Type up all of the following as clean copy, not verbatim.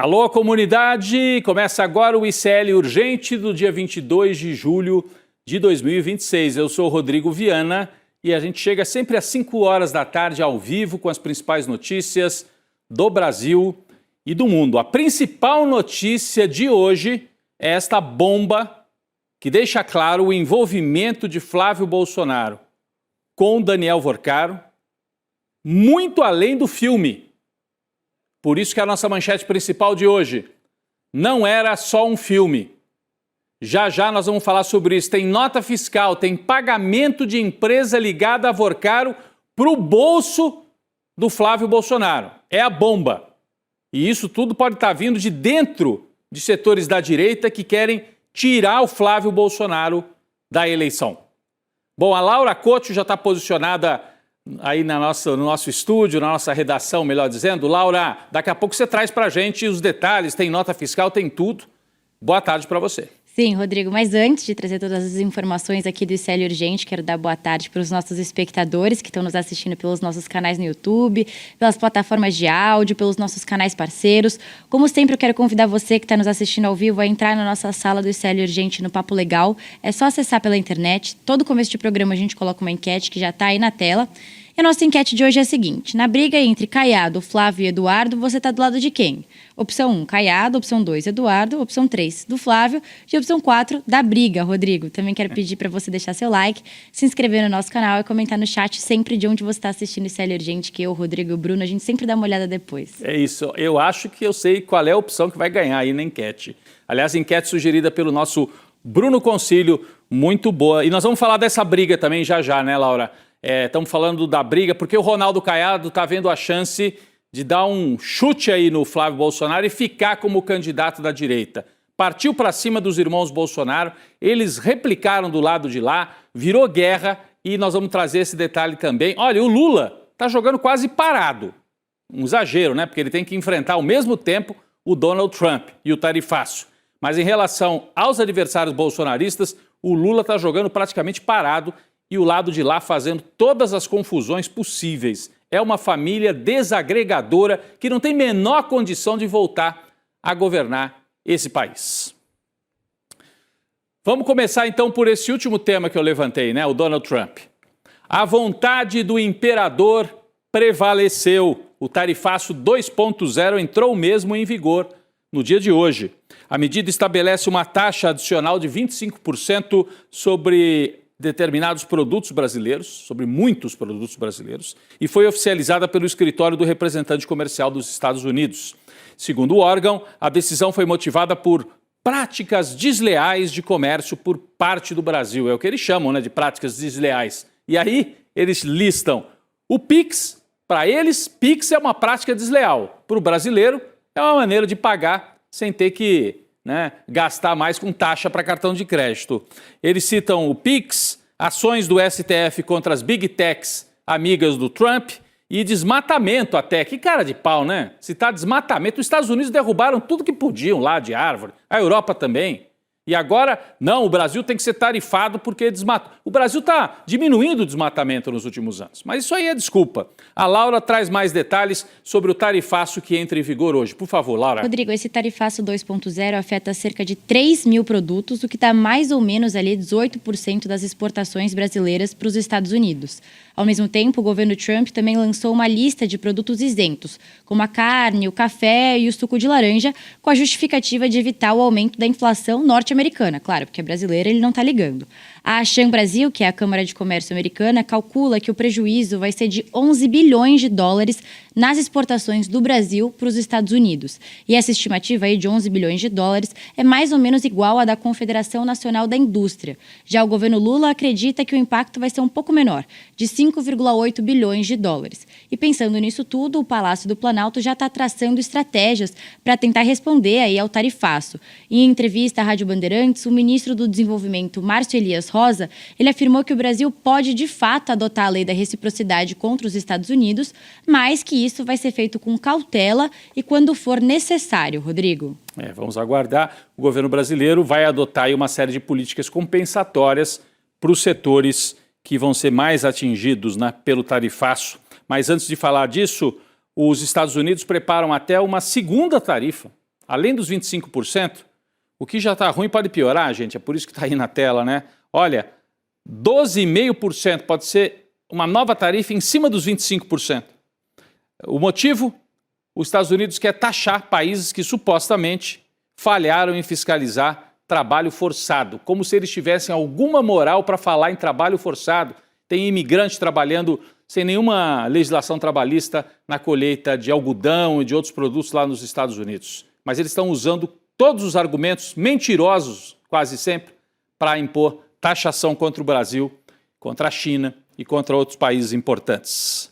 Alô, comunidade! Começa agora o ICL Urgente do dia 22 de julho de 2026. Eu sou o Rodrigo Viana e a gente chega sempre às 5 horas da tarde ao vivo com as principais notícias do Brasil e do mundo. A principal notícia de hoje é esta bomba que deixa claro o envolvimento de Flávio Bolsonaro com Daniel Vorcaro, muito além do filme. Por isso que a nossa manchete principal de hoje não era só um filme. Já já nós vamos falar sobre isso. Tem nota fiscal, tem pagamento de empresa ligada a Vorcaro para o bolso do Flávio Bolsonaro. É a bomba. E isso tudo pode estar vindo de dentro de setores da direita que querem tirar o Flávio Bolsonaro da eleição. Bom, a Laura Couto já está posicionada aí no nosso estúdio, na nossa redação, melhor dizendo. Laura, daqui a pouco você traz para a gente os detalhes, tem nota fiscal, tem tudo. Boa tarde para você. Sim, Rodrigo, mas antes de trazer todas as informações aqui do ICL Urgente, quero dar boa tarde para os nossos espectadores que estão nos assistindo pelos nossos canais no YouTube, pelas plataformas de áudio, pelos nossos canais parceiros. Como sempre, eu quero convidar você que está nos assistindo ao vivo a entrar na nossa sala do ICL Urgente no Papo Legal. É só acessar pela internet. Todo começo de programa a gente coloca uma enquete que já está aí na tela. E a nossa enquete de hoje é a seguinte: na briga entre Caiado, Flávio e Eduardo, você está do lado de quem? Opção 1, Caiado. Opção 2, Eduardo. Opção 3, do Flávio. E opção 4, da briga, Rodrigo. Também quero pedir para você deixar seu like, se inscrever no nosso canal e comentar no chat sempre de onde você está assistindo esse ICL Urgente, que eu, o Rodrigo e o Bruno, a gente sempre dá uma olhada depois. É isso. Eu acho que eu sei qual é a opção que vai ganhar aí na enquete. Aliás, a enquete sugerida pelo nosso Bruno Concílio, muito boa. E nós vamos falar dessa briga também já, né, Laura? Estamos falando da briga, porque o Ronaldo Caiado está vendo a chance de dar um chute aí no Flávio Bolsonaro e ficar como candidato da direita. Partiu para cima dos irmãos Bolsonaro, eles replicaram do lado de lá, virou guerra e nós vamos trazer esse detalhe também. Olha, o Lula está jogando quase parado. Um exagero, né? Porque ele tem que enfrentar ao mesmo tempo o Donald Trump e o tarifaço. Mas em relação aos adversários bolsonaristas, o Lula está jogando praticamente parado e o lado de lá fazendo todas as confusões possíveis. É uma família desagregadora que não tem menor condição de voltar a governar esse país. Vamos começar então por esse último tema que eu levantei, né? O Donald Trump. A vontade do imperador prevaleceu. O tarifaço 2.0 entrou mesmo em vigor no dia de hoje. A medida estabelece uma taxa adicional de 25% sobre determinados produtos brasileiros, sobre muitos produtos brasileiros, e foi oficializada pelo escritório do representante comercial dos Estados Unidos. Segundo o órgão, a decisão foi motivada por práticas desleais de comércio por parte do Brasil. É o que eles chamam, né, de práticas desleais. E aí eles listam o Pix. Para eles, Pix é uma prática desleal. Para o brasileiro, é uma maneira de pagar sem ter que gastar mais com taxa para cartão de crédito. Eles citam o Pix, ações do STF contra as Big Techs amigas do Trump e desmatamento até. Que cara de pau, né? Citar desmatamento. Os Estados Unidos derrubaram tudo que podiam lá de árvore, a Europa também. E agora, não, o Brasil tem que ser tarifado porque desmatou. O Brasil está diminuindo o desmatamento nos últimos anos. Mas isso aí é desculpa. A Laura traz mais detalhes sobre o tarifaço que entra em vigor hoje. Por favor, Laura. Rodrigo, esse tarifaço 2.0 afeta cerca de 3 mil produtos, o que dá mais ou menos ali 18% das exportações brasileiras para os Estados Unidos. Ao mesmo tempo, o governo Trump também lançou uma lista de produtos isentos, como a carne, o café e o suco de laranja, com a justificativa de evitar o aumento da inflação norte-americana. Claro, porque é brasileira, ele não está ligando. A Asham Brasil, que é a Câmara de Comércio americana, calcula que o prejuízo vai ser de 11 bilhões de dólares nas exportações do Brasil para os Estados Unidos. E essa estimativa aí de 11 bilhões de dólares é mais ou menos igual à da Confederação Nacional da Indústria. Já o governo Lula acredita que o impacto vai ser um pouco menor, de 5,8 bilhões de dólares. E pensando nisso tudo, o Palácio do Planalto já está traçando estratégias para tentar responder aí ao tarifaço. Em entrevista à Rádio Bandeirantes, o ministro do Desenvolvimento, Márcio Elias Rosa, ele afirmou que o Brasil pode de fato adotar a lei da reciprocidade contra os Estados Unidos, mas que isso vai ser feito com cautela e quando for necessário, Rodrigo. Vamos aguardar. O governo brasileiro vai adotar aí uma série de políticas compensatórias para os setores que vão ser mais atingidos, pelo tarifaço. Mas antes de falar disso, os Estados Unidos preparam até uma segunda tarifa além dos 25%, o que já está ruim pode piorar, gente, é por isso que está aí na tela, né? Olha, 12,5% pode ser uma nova tarifa em cima dos 25%. O motivo? Os Estados Unidos quer taxar países que supostamente falharam em fiscalizar trabalho forçado, como se eles tivessem alguma moral para falar em trabalho forçado. Tem imigrante trabalhando sem nenhuma legislação trabalhista na colheita de algodão e de outros produtos lá nos Estados Unidos. Mas eles estão usando todos os argumentos mentirosos, quase sempre, para impor taxação contra o Brasil, contra a China e contra outros países importantes.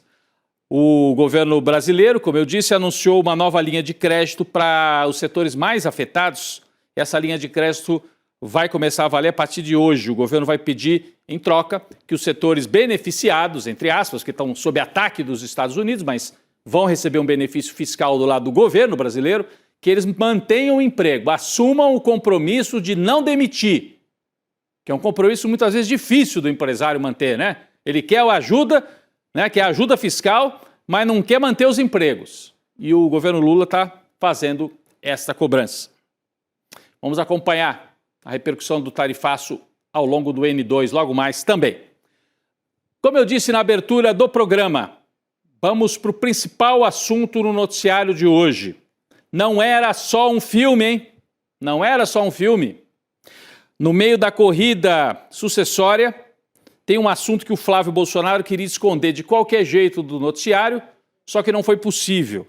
O governo brasileiro, como eu disse, anunciou uma nova linha de crédito para os setores mais afetados. Essa linha de crédito vai começar a valer a partir de hoje. O governo vai pedir, em troca, que os setores beneficiados, entre aspas, que estão sob ataque dos Estados Unidos, mas vão receber um benefício fiscal do lado do governo brasileiro, que eles mantenham o emprego, assumam o compromisso de não demitir, que é um compromisso muitas vezes difícil do empresário manter, né? Ele quer a ajuda, né, que é a ajuda fiscal, mas não quer manter os empregos. E o governo Lula está fazendo esta cobrança. Vamos acompanhar a repercussão do tarifaço ao longo do N2, logo mais também. Como eu disse na abertura do programa, vamos para o principal assunto no noticiário de hoje. Não era só um filme, hein? Não era só um filme. No meio da corrida sucessória, tem um assunto que o Flávio Bolsonaro queria esconder de qualquer jeito do noticiário, só que não foi possível.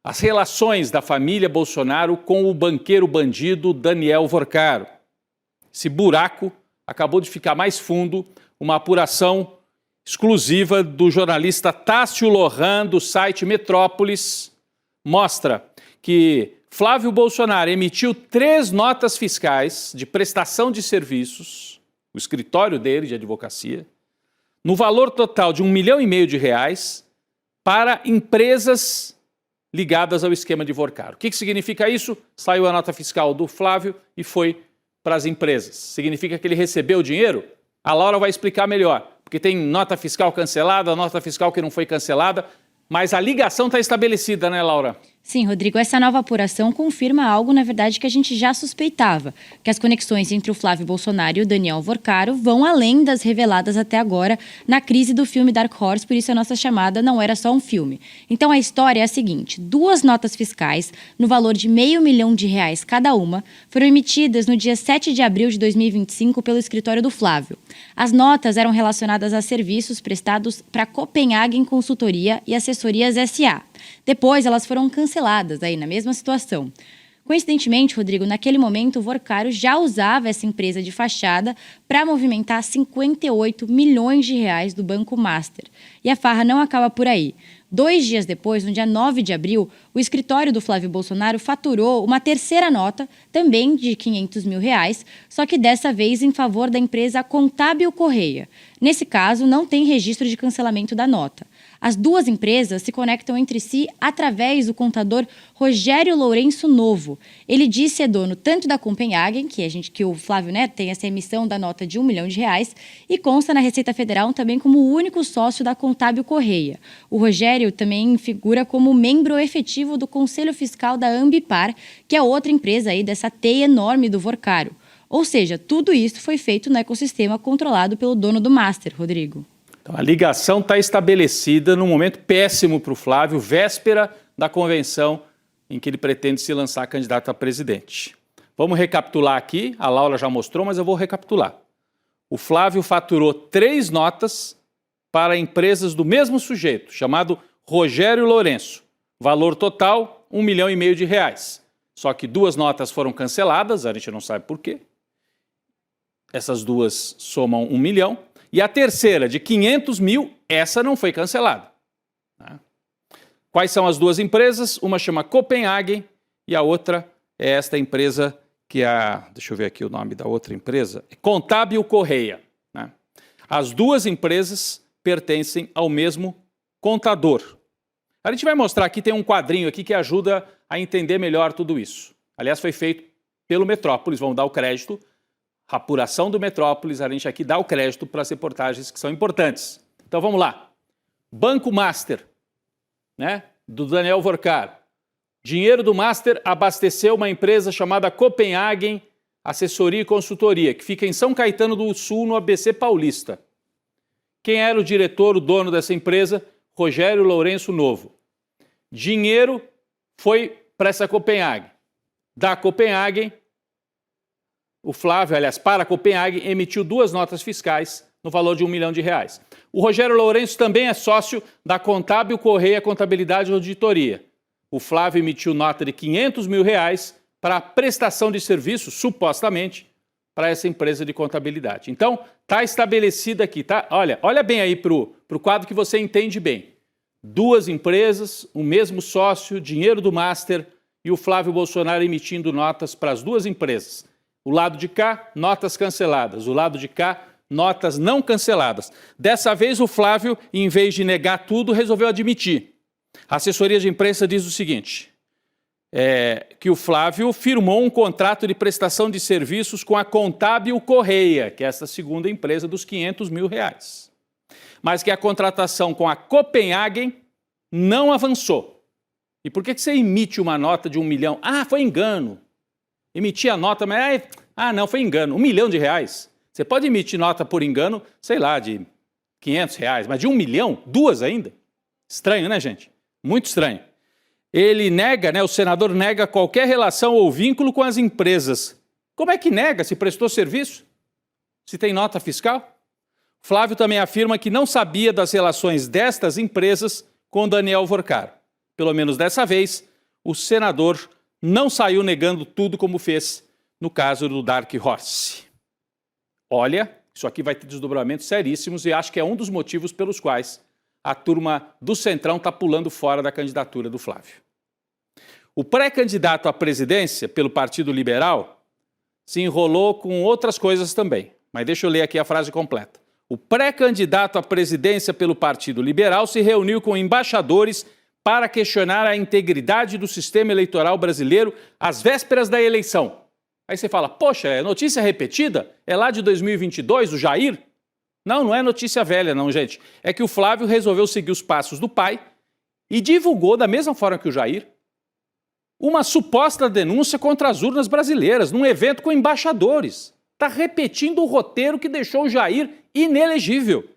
As relações da família Bolsonaro com o banqueiro bandido Daniel Vorcaro. Esse buraco acabou de ficar mais fundo, uma apuração exclusiva do jornalista Tássio Lohan, do site Metrópolis, mostra que Flávio Bolsonaro emitiu 3 notas fiscais de prestação de serviços, o escritório dele de advocacia, no valor total de R$ 1,5 milhão para empresas ligadas ao esquema de Vorcaro. O que significa isso? Saiu a nota fiscal do Flávio e foi para as empresas. Significa que ele recebeu o dinheiro? A Laura vai explicar melhor, porque tem nota fiscal cancelada, nota fiscal que não foi cancelada, mas a ligação está estabelecida, né, Laura? Sim, Rodrigo, essa nova apuração confirma algo, na verdade, que a gente já suspeitava, que as conexões entre o Flávio Bolsonaro e o Daniel Vorcaro vão além das reveladas até agora na crise do filme Dark Horse, por isso a nossa chamada não era só um filme. Então a história é a seguinte: 2 notas fiscais, no valor de R$500 mil cada uma, foram emitidas no dia 7 de abril de 2025 pelo escritório do Flávio. As notas eram relacionadas a serviços prestados para Copenhagen Consultoria e Assessorias S.A. Depois, elas foram canceladas aí na mesma situação. Coincidentemente, Rodrigo, naquele momento, o Vorcaro já usava essa empresa de fachada para movimentar R$58 milhões do Banco Master. E a farra não acaba por aí. 2 dias depois, no dia 9 de abril, o escritório do Flávio Bolsonaro faturou uma terceira nota, também de R$500 mil, só que dessa vez em favor da empresa Contábil Correia. Nesse caso, não tem registro de cancelamento da nota. As 2 empresas se conectam entre si através do contador Rogério Lourenço Novo. Ele diz ser dono tanto da Copenhagen, que o Flávio, né, tem essa emissão da nota de R$1 milhão, e consta na Receita Federal também como o único sócio da Contábil Correia. O Rogério também figura como membro efetivo do Conselho Fiscal da Ambipar, que é outra empresa aí dessa teia enorme do Vorcaro. Ou seja, tudo isso foi feito no ecossistema controlado pelo dono do Master, Rodrigo. Então, a ligação está estabelecida num momento péssimo para o Flávio, véspera da convenção em que ele pretende se lançar candidato a presidente. Vamos recapitular aqui, a Laura já mostrou, mas eu vou recapitular. O Flávio faturou 3 notas para empresas do mesmo sujeito, chamado Rogério Lourenço. Valor total, R$1,5 milhão. Só que 2 notas foram canceladas, a gente não sabe por quê. Essas 2 somam R$1 milhão. E a terceira, de R$500 mil, essa não foi cancelada. Quais são as 2 empresas? Uma chama Copenhagen e a outra é esta empresa que deixa eu ver aqui o nome da outra empresa, Contábil Correia. As 2 empresas pertencem ao mesmo contador. A gente vai mostrar aqui, tem um quadrinho aqui que ajuda a entender melhor tudo isso. Aliás, foi feito pelo Metrópolis, vamos dar o crédito. A apuração do Metrópolis, a gente aqui dá o crédito para as reportagens que são importantes. Então vamos lá. Banco Master, né, do Daniel Vorcaro. Dinheiro do Master abasteceu uma empresa chamada Copenhagen Assessoria e Consultoria, que fica em São Caetano do Sul, no ABC Paulista. Quem era o diretor, o dono dessa empresa? Rogério Lourenço Novo. Dinheiro foi para essa Copenhagen. Da Copenhagen, o Flávio, aliás, para a Copenhagen, emitiu 2 notas fiscais no valor de R$1 milhão. O Rogério Lourenço também é sócio da Contábil Correia Contabilidade e Auditoria. O Flávio emitiu nota de R$500 mil para a prestação de serviços, supostamente, para essa empresa de contabilidade. Então, está estabelecido aqui, tá? Olha bem aí para o quadro que você entende bem. 2 empresas, o mesmo sócio, dinheiro do Master e o Flávio Bolsonaro emitindo notas para as 2 empresas. O lado de cá, notas canceladas. O lado de cá, notas não canceladas. Dessa vez, o Flávio, em vez de negar tudo, resolveu admitir. A assessoria de imprensa diz o seguinte, que o Flávio firmou um contrato de prestação de serviços com a Contábil Correia, que é essa segunda empresa dos R$500 mil. Mas que a contratação com a Copenhagen não avançou. E por que você emite uma nota de R$1 milhão? Ah, foi engano. Emiti a nota, mas não, foi engano. R$1 milhão. Você pode emitir nota por engano, sei lá, de R$500, mas de R$1 milhão? 2 ainda? Estranho, né, gente? Muito estranho. Ele nega, o senador nega qualquer relação ou vínculo com as empresas. Como é que nega se prestou serviço? Se tem nota fiscal? Flávio também afirma que não sabia das relações destas empresas com Daniel Vorcaro. Pelo menos dessa vez, o senador não saiu negando tudo como fez no caso do Dark Horse. Olha, isso aqui vai ter desdobramentos seríssimos e acho que é um dos motivos pelos quais a turma do Centrão está pulando fora da candidatura do Flávio. O pré-candidato à presidência pelo Partido Liberal se enrolou com outras coisas também, mas deixa eu ler aqui a frase completa. O pré-candidato à presidência pelo Partido Liberal se reuniu com embaixadores para questionar a integridade do sistema eleitoral brasileiro às vésperas da eleição. Aí você fala, poxa, é notícia repetida? É lá de 2022, o Jair? Não é notícia velha não, gente. É que o Flávio resolveu seguir os passos do pai e divulgou, da mesma forma que o Jair, uma suposta denúncia contra as urnas brasileiras, num evento com embaixadores. Está repetindo o roteiro que deixou o Jair inelegível.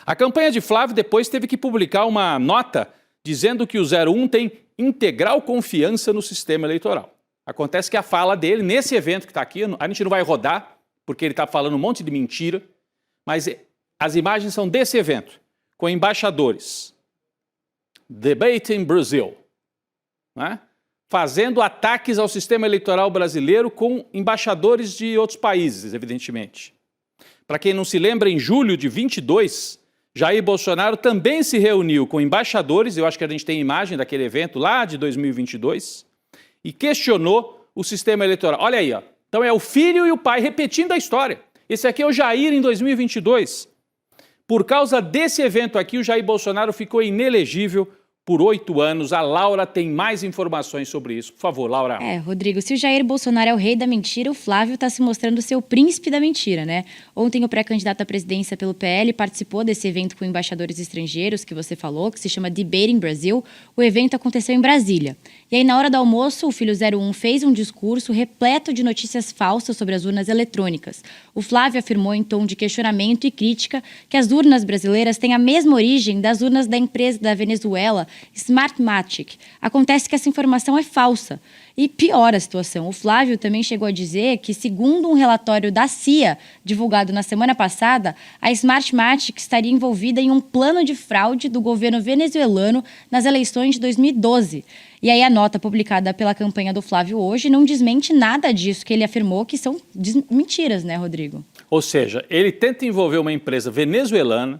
A campanha de Flávio depois teve que publicar uma nota dizendo que o 01 tem integral confiança no sistema eleitoral. Acontece que a fala dele, nesse evento que está aqui, a gente não vai rodar, porque ele está falando um monte de mentira, mas as imagens são desse evento, com embaixadores. Debate in Brazil. Né? Fazendo ataques ao sistema eleitoral brasileiro com embaixadores de outros países, evidentemente. Para quem não se lembra, em julho de 22, Jair Bolsonaro também se reuniu com embaixadores, eu acho que a gente tem imagem daquele evento lá de 2022, e questionou o sistema eleitoral. Olha aí, ó. Então é o filho e o pai repetindo a história. Esse aqui é o Jair em 2022. Por causa desse evento aqui, o Jair Bolsonaro ficou inelegível por 8 anos. A Laura tem mais informações sobre isso. Por favor, Laura. Rodrigo, se o Jair Bolsonaro é o rei da mentira, o Flávio está se mostrando ser o príncipe da mentira, né? Ontem o pré-candidato à presidência pelo PL participou desse evento com embaixadores estrangeiros que você falou, que se chama Debate in Brazil. O evento aconteceu em Brasília. E aí, na hora do almoço, o filho 01 fez um discurso repleto de notícias falsas sobre as urnas eletrônicas. O Flávio afirmou em tom de questionamento e crítica que as urnas brasileiras têm a mesma origem das urnas da empresa da Venezuela, Smartmatic. Acontece que essa informação é falsa. E piora a situação. O Flávio também chegou a dizer que, segundo um relatório da CIA, divulgado na semana passada, a Smartmatic estaria envolvida em um plano de fraude do governo venezuelano nas eleições de 2012. E aí a nota publicada pela campanha do Flávio hoje não desmente nada disso que ele afirmou que são mentiras, né, Rodrigo? Ou seja, ele tenta envolver uma empresa venezuelana,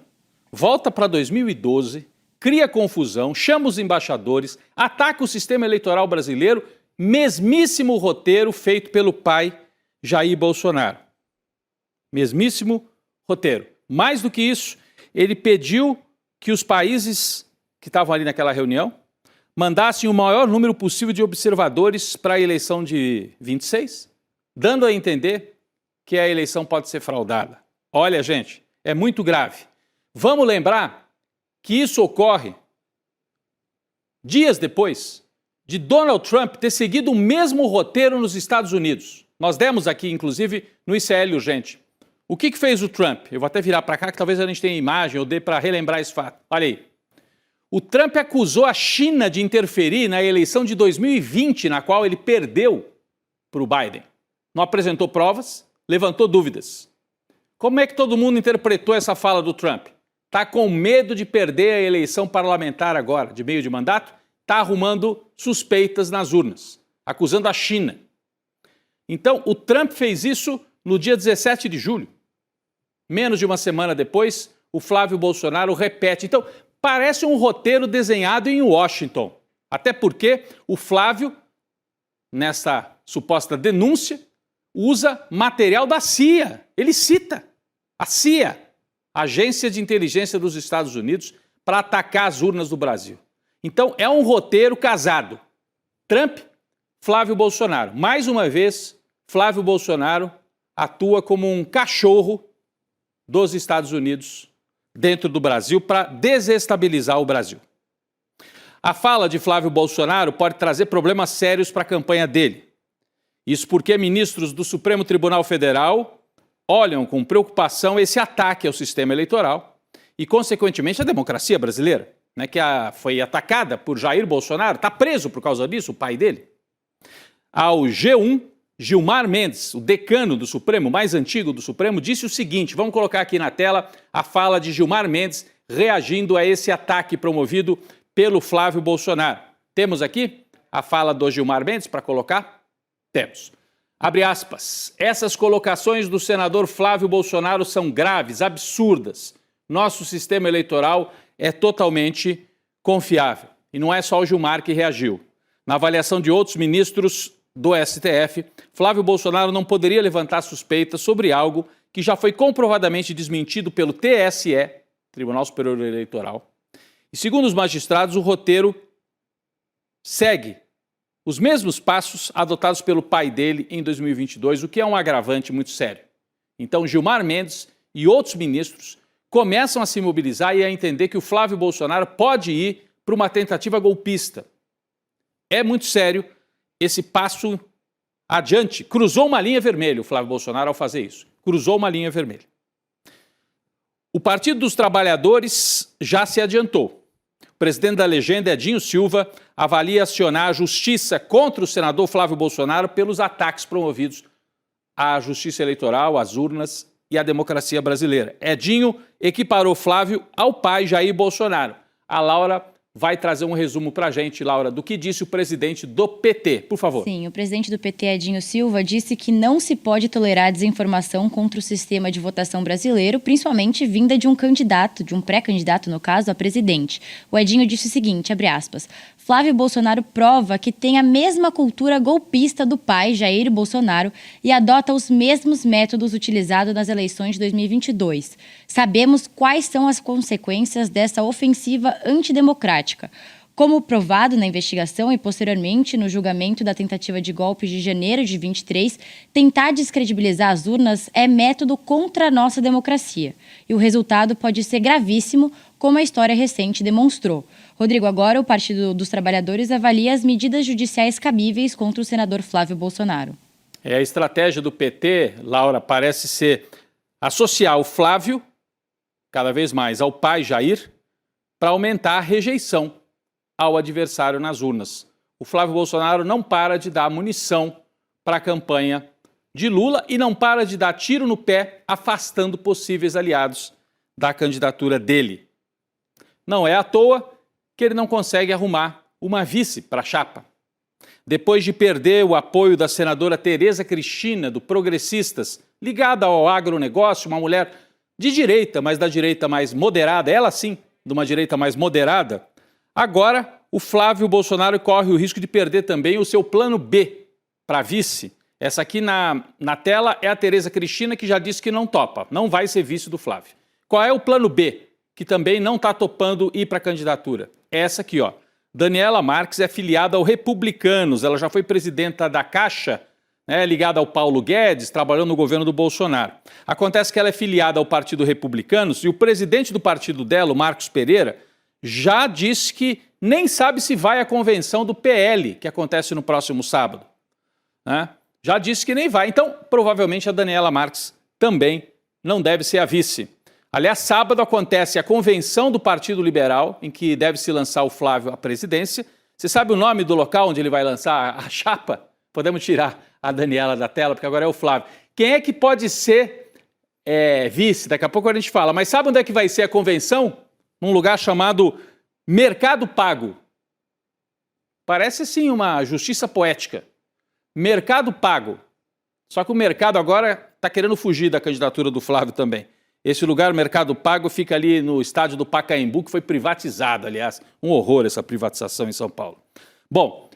volta para 2012, cria confusão, chama os embaixadores, ataca o sistema eleitoral brasileiro, mesmíssimo roteiro feito pelo pai Jair Bolsonaro. Mesmíssimo roteiro. Mais do que isso, ele pediu que os países que estavam ali naquela reunião mandassem o maior número possível de observadores para a eleição de 26, dando a entender que a eleição pode ser fraudada. Olha, gente, é muito grave. Vamos lembrar que isso ocorre dias depois de Donald Trump ter seguido o mesmo roteiro nos Estados Unidos. Nós demos aqui, inclusive, no ICL Urgente. O que fez o Trump? Eu vou até virar para cá, que talvez a gente tenha imagem ou dê para relembrar esse fato. Olha aí. O Trump acusou a China de interferir na eleição de 2020, na qual ele perdeu para o Biden. Não apresentou provas, levantou dúvidas. Como é que todo mundo interpretou essa fala do Trump? Está com medo de perder a eleição parlamentar agora, de meio de mandato? Está arrumando suspeitas nas urnas, acusando a China. Então, o Trump fez isso no dia 17 de julho. Menos de uma semana depois, o Flávio Bolsonaro repete. Então, parece um roteiro desenhado em Washington. Até porque o Flávio, nessa suposta denúncia, usa material da CIA. Ele cita a CIA, Agência de Inteligência dos Estados Unidos, para atacar as urnas do Brasil. Então, é um roteiro casado. Trump, Flávio Bolsonaro. Mais uma vez, Flávio Bolsonaro atua como um cachorro dos Estados Unidos dentro do Brasil para desestabilizar o Brasil. A fala de Flávio Bolsonaro pode trazer problemas sérios para a campanha dele. Isso porque ministros do Supremo Tribunal Federal olham com preocupação esse ataque ao sistema eleitoral e, consequentemente, à democracia brasileira, né, que foi atacada por Jair Bolsonaro, está preso por causa disso, o pai dele. Ao G1, Gilmar Mendes, o decano do Supremo, mais antigo do Supremo, disse o seguinte, vamos colocar aqui na tela a fala de Gilmar Mendes reagindo a esse ataque promovido pelo Flávio Bolsonaro. Temos aqui a fala do Gilmar Mendes para colocar? Temos. Abre aspas. Essas colocações do senador Flávio Bolsonaro são graves, absurdas. Nosso sistema eleitoral é totalmente confiável. E não é só o Gilmar que reagiu. Na avaliação de outros ministros do STF, Flávio Bolsonaro não poderia levantar suspeitas sobre algo que já foi comprovadamente desmentido pelo TSE, Tribunal Superior Eleitoral. E segundo os magistrados, o roteiro segue os mesmos passos adotados pelo pai dele em 2022, o que é um agravante muito sério. Então, Gilmar Mendes e outros ministros começam a se mobilizar e a entender que o Flávio Bolsonaro pode ir para uma tentativa golpista. É muito sério esse passo adiante. Cruzou uma linha vermelha o Flávio Bolsonaro ao fazer isso. Cruzou uma linha vermelha. O Partido dos Trabalhadores já se adiantou. O presidente da legenda, Edinho Silva, avalia acionar a justiça contra o senador Flávio Bolsonaro pelos ataques promovidos à justiça eleitoral, às urnas e à democracia brasileira. Edinho equiparou Flávio ao pai Jair Bolsonaro. A Laura vai trazer um resumo para a gente, Laura, do que disse o presidente do PT. Por favor. Sim, o presidente do PT, Edinho Silva, disse que não se pode tolerar desinformação contra o sistema de votação brasileiro, principalmente vinda de um candidato, de um pré-candidato, no caso, a presidente. O Edinho disse o seguinte, abre aspas, Flávio Bolsonaro prova que tem a mesma cultura golpista do pai, Jair Bolsonaro, e adota os mesmos métodos utilizados nas eleições de 2022. Sabemos quais são as consequências dessa ofensiva antidemocrática. Como provado na investigação e posteriormente no julgamento da tentativa de golpe de janeiro de 23, tentar descredibilizar as urnas é método contra a nossa democracia. E o resultado pode ser gravíssimo, como a história recente demonstrou. Rodrigo, agora o Partido dos Trabalhadores avalia as medidas judiciais cabíveis contra o senador Flávio Bolsonaro. A estratégia do PT, Laura, parece ser associar o Flávio, cada vez mais, ao pai Jair, para aumentar a rejeição ao adversário nas urnas. O Flávio Bolsonaro não para de dar munição para a campanha de Lula e não para de dar tiro no pé, afastando possíveis aliados da candidatura dele. Não é à toa que ele não consegue arrumar uma vice para a chapa. Depois de perder o apoio da senadora Tereza Cristina, do Progressistas, ligada ao agronegócio, uma mulher de direita, mas da direita mais moderada, ela sim, de uma direita mais moderada, agora o Flávio Bolsonaro corre o risco de perder também o seu plano B para vice. Essa aqui na tela é a Tereza Cristina, que já disse que não topa, não vai ser vice do Flávio. Qual é o plano B, que também não está topando ir para a candidatura? Essa aqui, ó. Daniela Marques é filiada ao Republicanos, ela já foi presidenta da Caixa, né, ligada ao Paulo Guedes, trabalhou no governo do Bolsonaro. Acontece que ela é filiada ao Partido Republicanos e o presidente do partido dela, o Marcos Pereira, já disse que nem sabe se vai à convenção do PL, que acontece no próximo sábado, né? Já disse que nem vai. Então, provavelmente a Daniela Marques também não deve ser a vice. Aliás, sábado acontece a convenção do Partido Liberal, em que deve se lançar o Flávio à presidência. Você sabe o nome do local onde ele vai lançar a chapa? Podemos tirar a Daniela da tela, porque agora é o Flávio. Quem é que pode ser vice? Daqui a pouco a gente fala. Mas sabe onde é que vai ser a convenção? Num lugar chamado Mercado Pago. Parece, sim, uma justiça poética. Mercado Pago. Só que o mercado agora está querendo fugir da candidatura do Flávio também. Esse lugar, Mercado Pago, fica ali no estádio do Pacaembu, que foi privatizado, aliás. Um horror essa privatização em São Paulo. Bom,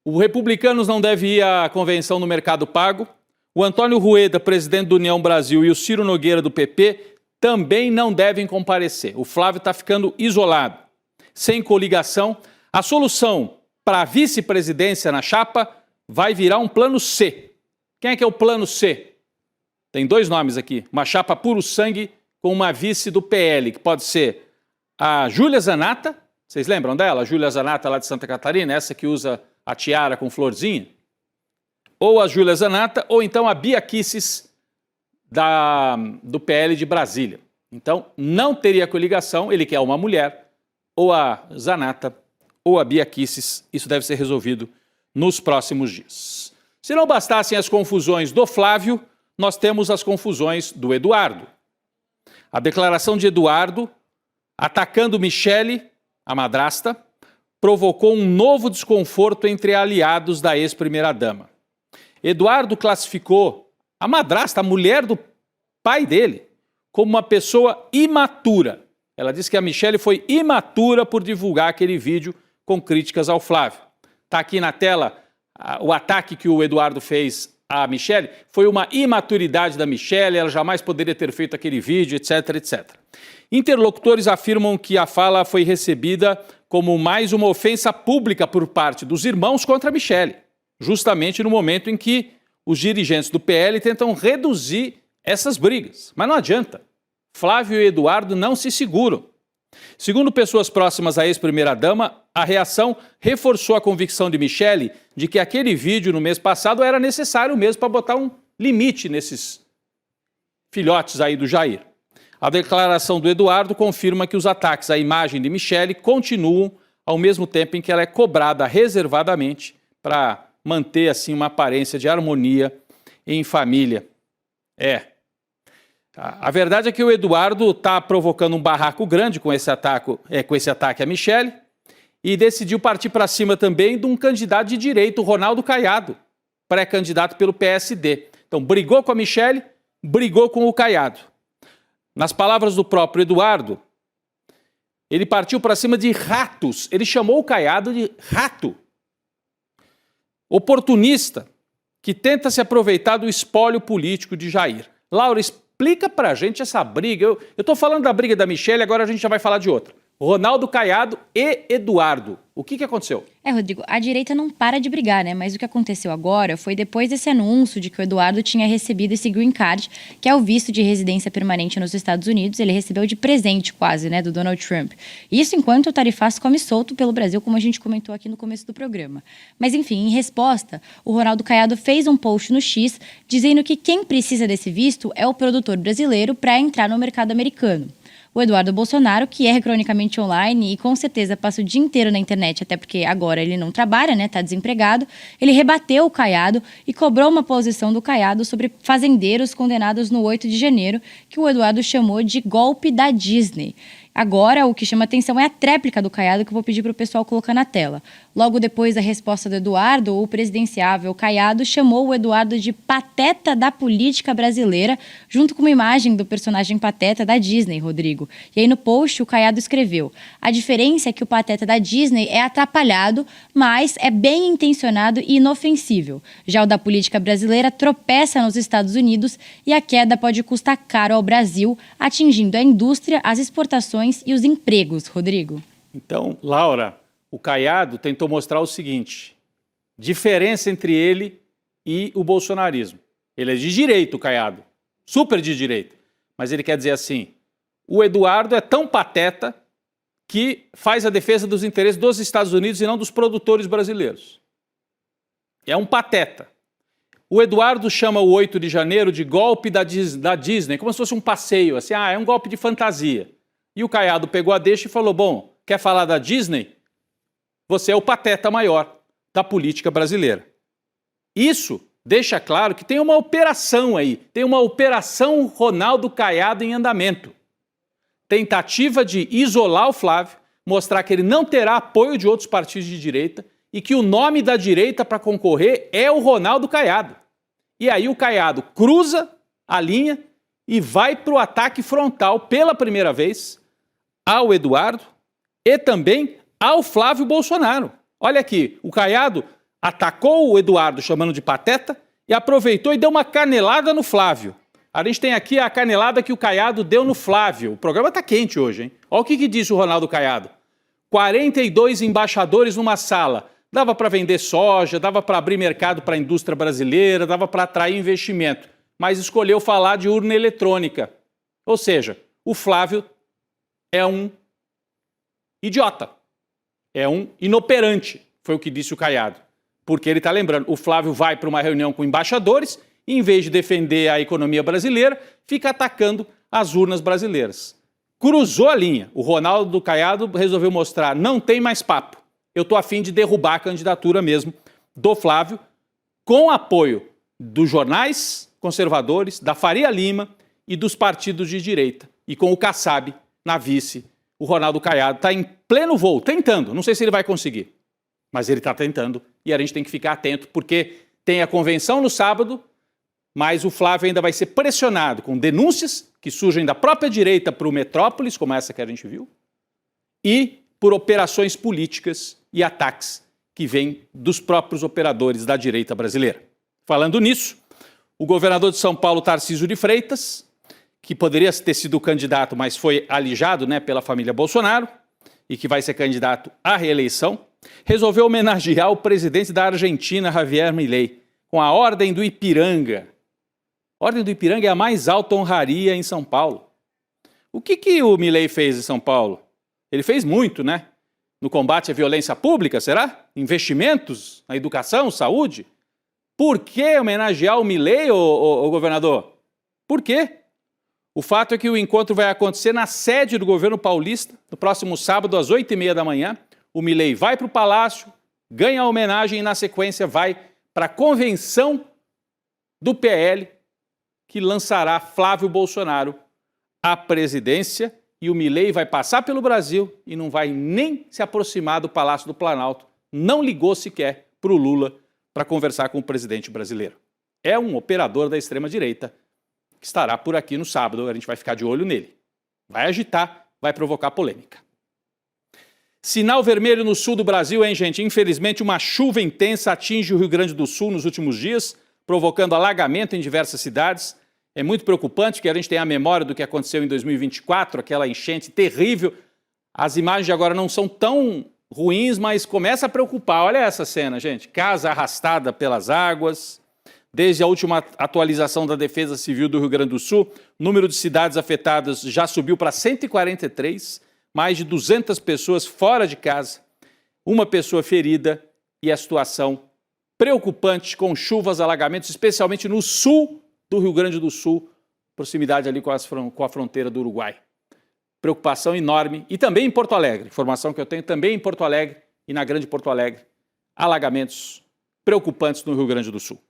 o Republicanos não deve ir à convenção no Mercado Pago. O Antônio Rueda, presidente do União Brasil, e o Ciro Nogueira, do PP, também não devem comparecer. O Flávio está ficando isolado, sem coligação. A solução para a vice-presidência na chapa vai virar um plano C. Quem é que é o plano C? Tem dois nomes aqui, uma chapa puro sangue com uma vice do PL, que pode ser a Júlia Zanatta, vocês lembram dela? A Júlia Zanatta lá de Santa Catarina, essa que usa a tiara com florzinha? Ou a Júlia Zanatta, ou então a Bia Kicis do PL de Brasília. Então, não teria coligação, ele quer uma mulher, ou a Zanatta, ou a Bia Kicis. Isso deve ser resolvido nos próximos dias. Se não bastassem as confusões do Flávio, nós temos as confusões do Eduardo. A declaração de Eduardo, atacando Michele, a madrasta, provocou um novo desconforto entre aliados da ex-primeira-dama. Eduardo classificou a madrasta, a mulher do pai dele, como uma pessoa imatura. Ela disse que a Michele foi imatura por divulgar aquele vídeo com críticas ao Flávio. Está aqui na tela o ataque que o Eduardo fez à Michele. Foi uma imaturidade da Michele, ela jamais poderia ter feito aquele vídeo, etc, etc. Interlocutores afirmam que a fala foi recebida como mais uma ofensa pública por parte dos irmãos contra a Michele, justamente no momento em que os dirigentes do PL tentam reduzir essas brigas. Mas não adianta. Flávio e Eduardo não se seguram. Segundo pessoas próximas à ex-primeira-dama, a reação reforçou a convicção de Michele de que aquele vídeo no mês passado era necessário mesmo para botar um limite nesses filhotes aí do Jair. A declaração do Eduardo confirma que os ataques à imagem de Michele continuam ao mesmo tempo em que ela é cobrada reservadamente para manter assim uma aparência de harmonia em família. A verdade é que o Eduardo está provocando um barraco grande com esse ataque a Michele e decidiu partir para cima também de um candidato de direita, o Ronaldo Caiado, pré-candidato pelo PSD. Então, brigou com a Michele, brigou com o Caiado. Nas palavras do próprio Eduardo, ele partiu para cima de ratos. Ele chamou o Caiado de rato. Oportunista, que tenta se aproveitar do espólio político de Jair. Laura, explica pra gente essa briga. Eu estou falando da briga da Michele, agora a gente já vai falar de outra. Ronaldo Caiado e Eduardo. O que aconteceu? Rodrigo, a direita não para de brigar, né? Mas o que aconteceu agora foi depois desse anúncio de que o Eduardo tinha recebido esse green card, que é o visto de residência permanente nos Estados Unidos. Ele recebeu de presente quase, né, do Donald Trump. Isso enquanto o tarifaço come solto pelo Brasil, como a gente comentou aqui no começo do programa. Mas enfim, em resposta, o Ronaldo Caiado fez um post no X dizendo que quem precisa desse visto é o produtor brasileiro para entrar no mercado americano. O Eduardo Bolsonaro, que é cronicamente online e com certeza passa o dia inteiro na internet, até porque agora ele não trabalha, né, tá desempregado, ele rebateu o Caiado e cobrou uma posição do Caiado sobre fazendeiros condenados no 8 de janeiro, que o Eduardo chamou de golpe da Disney. Agora, o que chama atenção é a tréplica do Caiado, que eu vou pedir para o pessoal colocar na tela. Logo depois da resposta do Eduardo, o presidenciável Caiado chamou o Eduardo de pateta da política brasileira, junto com uma imagem do personagem pateta da Disney, Rodrigo. E aí no post o Caiado escreveu: a diferença é que o pateta da Disney é atrapalhado, mas é bem intencionado e inofensível. Já o da política brasileira tropeça nos Estados Unidos e a queda pode custar caro ao Brasil, atingindo a indústria, as exportações e os empregos, Rodrigo. Então, Laura, o Caiado tentou mostrar o seguinte: diferença entre ele e o bolsonarismo. Ele é de direita, o Caiado, super de direita. Mas ele quer dizer assim: o Eduardo é tão pateta que faz a defesa dos interesses dos Estados Unidos e não dos produtores brasileiros. É um pateta. O Eduardo chama o 8 de janeiro de golpe da Disney, como se fosse um passeio, assim, é um golpe de fantasia. E o Caiado pegou a deixa e falou, bom, quer falar da Disney? Você é o pateta maior da política brasileira. Isso deixa claro que tem uma operação aí, tem uma operação Ronaldo Caiado em andamento. Tentativa de isolar o Flávio, mostrar que ele não terá apoio de outros partidos de direita e que o nome da direita para concorrer é o Ronaldo Caiado. E aí o Caiado cruza a linha e vai para o ataque frontal pela primeira vez ao Eduardo e também ao Flávio Bolsonaro. Olha aqui, o Caiado atacou o Eduardo chamando de pateta e aproveitou e deu uma canelada no Flávio. A gente tem aqui a canelada que o Caiado deu no Flávio. O programa está quente hoje, hein? Olha o que disse o Ronaldo Caiado. 42 embaixadores numa sala. Dava para vender soja, dava para abrir mercado para a indústria brasileira, dava para atrair investimento. Mas escolheu falar de urna eletrônica. Ou seja, o Flávio é um idiota. É um inoperante, foi o que disse o Caiado. Porque ele está lembrando, o Flávio vai para uma reunião com embaixadores e, em vez de defender a economia brasileira, fica atacando as urnas brasileiras. Cruzou a linha. O Ronaldo Caiado resolveu mostrar, não tem mais papo. Eu estou a fim de derrubar a candidatura mesmo do Flávio, com apoio dos jornais conservadores, da Faria Lima e dos partidos de direita. E com o Kassab na vice, o Ronaldo Caiado está em pleno voo, tentando. Não sei se ele vai conseguir, mas ele está tentando e a gente tem que ficar atento, porque tem a convenção no sábado, mas o Flávio ainda vai ser pressionado com denúncias que surgem da própria direita para o Metrópolis, como essa que a gente viu, e por operações políticas e ataques que vêm dos próprios operadores da direita brasileira. Falando nisso, o governador de São Paulo, Tarcísio de Freitas, que poderia ter sido o candidato, mas foi alijado, pela família Bolsonaro, e que vai ser candidato à reeleição, resolveu homenagear o presidente da Argentina, Javier Milei, com a Ordem do Ipiranga. A Ordem do Ipiranga é a mais alta honraria em São Paulo. O que o Milei fez em São Paulo? Ele fez muito, no combate à violência pública, será? Investimentos na educação, saúde? Por que homenagear o Milei, ô governador? Por quê? O fato é que o encontro vai acontecer na sede do governo paulista, no próximo sábado, às 8h30 da manhã. O Milei vai para o Palácio, ganha a homenagem e, na sequência, vai para a convenção do PL, que lançará Flávio Bolsonaro à presidência. E o Milei vai passar pelo Brasil e não vai nem se aproximar do Palácio do Planalto. Não ligou sequer para o Lula para conversar com o presidente brasileiro. É um operador da extrema-direita que estará por aqui no sábado. A gente vai ficar de olho nele. Vai agitar, vai provocar polêmica. Sinal vermelho no sul do Brasil, hein, gente? Infelizmente, uma chuva intensa atinge o Rio Grande do Sul nos últimos dias, provocando alagamento em diversas cidades. É muito preocupante, porque a gente tem a memória do que aconteceu em 2024, aquela enchente terrível. As imagens de agora não são tão ruins, mas começa a preocupar. Olha essa cena, gente. Casa arrastada pelas águas. Desde a última atualização da Defesa Civil do Rio Grande do Sul, o número de cidades afetadas já subiu para 143, mais de 200 pessoas fora de casa, uma pessoa ferida e a situação preocupante com chuvas, alagamentos, especialmente no sul do Rio Grande do Sul, proximidade ali com a fronteira do Uruguai. Preocupação enorme. E também em Porto Alegre, informação que eu tenho também em Porto Alegre e na Grande Porto Alegre, alagamentos preocupantes no Rio Grande do Sul.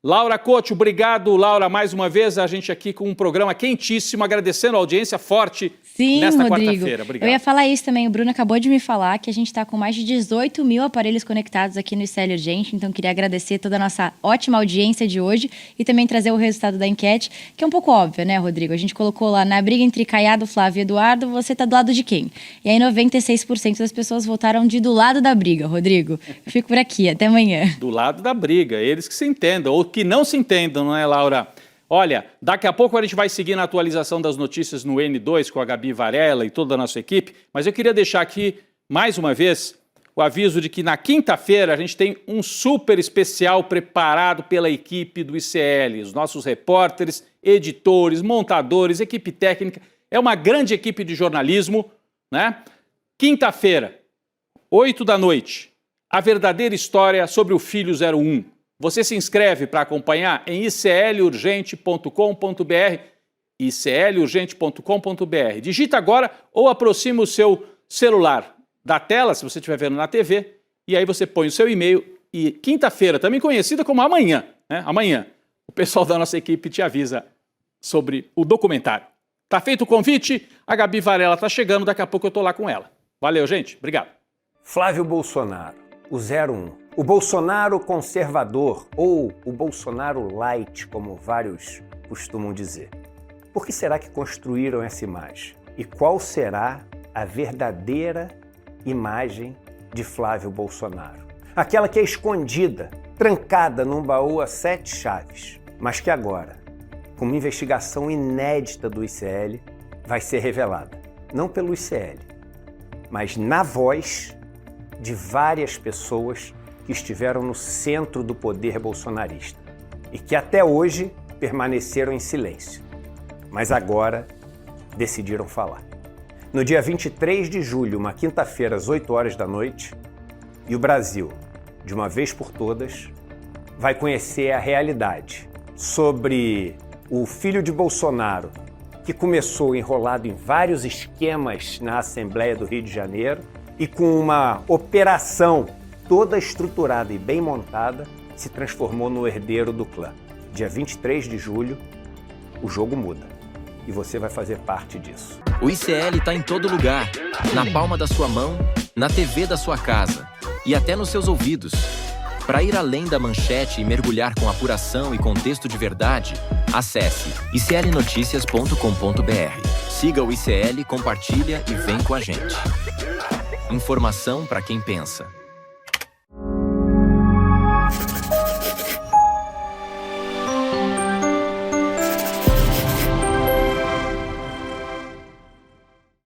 Laura Couto, obrigado, Laura, mais uma vez, a gente aqui com um programa quentíssimo, agradecendo a audiência forte nesta quarta-feira. Obrigado. Eu ia falar isso também, o Bruno acabou de me falar que a gente está com mais de 18 mil aparelhos conectados aqui no ICL Urgente, então queria agradecer toda a nossa ótima audiência de hoje e também trazer o resultado da enquete, que é um pouco óbvio, Rodrigo? A gente colocou lá na briga entre Caiado, Flávio e Eduardo, você tá do lado de quem? E aí 96% das pessoas votaram do lado da briga, Rodrigo. Fico por aqui, até amanhã. Do lado da briga, eles que se entendam, ou que não se entendam, não é, Laura? Olha, daqui a pouco a gente vai seguir na atualização das notícias no N2 com a Gabi Varela e toda a nossa equipe, mas eu queria deixar aqui, mais uma vez, o aviso de que na quinta-feira a gente tem um super especial preparado pela equipe do ICL, os nossos repórteres, editores, montadores, equipe técnica. É uma grande equipe de jornalismo, Quinta-feira, 8 da noite, a verdadeira história sobre o Filho 01. Você se inscreve para acompanhar em iclurgente.com.br, iclurgente.com.br. Digita agora ou aproxima o seu celular da tela, se você estiver vendo na TV, e aí você põe o seu e-mail e quinta-feira, também conhecida como amanhã, né? Amanhã, o pessoal da nossa equipe te avisa sobre o documentário. Tá feito o convite, a Gabi Varela tá chegando, daqui a pouco eu tô lá com ela. Valeu, gente. Obrigado. Flávio Bolsonaro, o 01. O Bolsonaro conservador, ou o Bolsonaro light, como vários costumam dizer. Por que será que construíram essa imagem? E qual será a verdadeira imagem de Flávio Bolsonaro? Aquela que é escondida, trancada num baú a 7 chaves, mas que agora, com uma investigação inédita do ICL, vai ser revelada. Não pelo ICL, mas na voz de várias pessoas que estiveram no centro do poder bolsonarista e que até hoje permaneceram em silêncio, mas agora decidiram falar. No dia 23 de julho, uma quinta-feira, às 8 horas da noite, e o Brasil, de uma vez por todas, vai conhecer a realidade sobre o filho de Bolsonaro, que começou enrolado em vários esquemas na Assembleia do Rio de Janeiro e com uma operação toda estruturada e bem montada, se transformou no herdeiro do clã. Dia 23 de julho, o jogo muda e você vai fazer parte disso. O ICL está em todo lugar, na palma da sua mão, na TV da sua casa e até nos seus ouvidos. Para ir além da manchete e mergulhar com apuração e contexto de verdade, acesse iclnoticias.com.br. Siga o ICL, compartilha e vem com a gente. Informação para quem pensa.